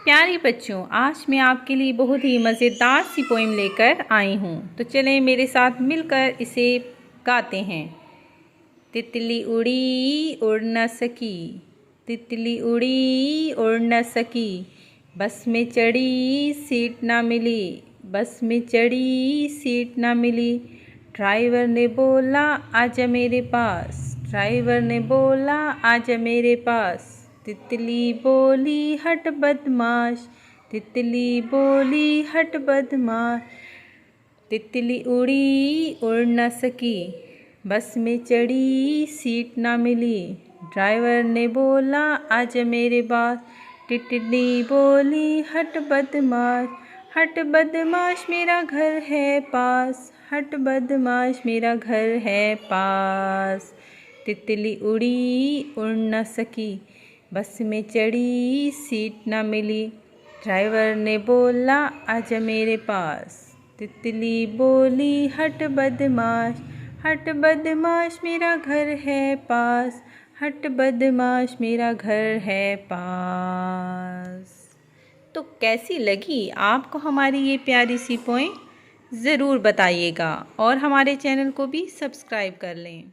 प्यारे बच्चों, आज मैं आपके लिए बहुत ही मज़ेदार सी पोएम लेकर आई हूँ। तो चलें मेरे साथ मिलकर इसे गाते हैं। तितली उड़ी उड़ न सकी, तितली उड़ी उड़ न सकी, बस में चढ़ी सीट ना मिली, बस में चढ़ी सीट ना मिली। ड्राइवर ने बोला आजा मेरे पास, ड्राइवर ने बोला आजा मेरे पास। तितली बोली हट बदमाश, तितली बोली हट बदमाश। तितली उड़ी उड़ न सकी, बस में चढ़ी सीट ना मिली। ड्राइवर ने बोला आजा मेरे पास, तितली बोली हट बदमाश, हट बदमाश मेरा घर है पास, हट बदमाश मेरा घर है पास। तितली उड़ी उड़ न सकी, बस में चढ़ी सीट ना मिली। ड्राइवर ने बोला आजा मेरे पास, तितली बोली हट बदमाश, हट बदमाश मेरा घर है पास, हट बदमाश मेरा घर है पास। तो कैसी लगी आपको हमारी ये प्यारी सी पोएम? ज़रूर बताइएगा और हमारे चैनल को भी सब्सक्राइब कर लें।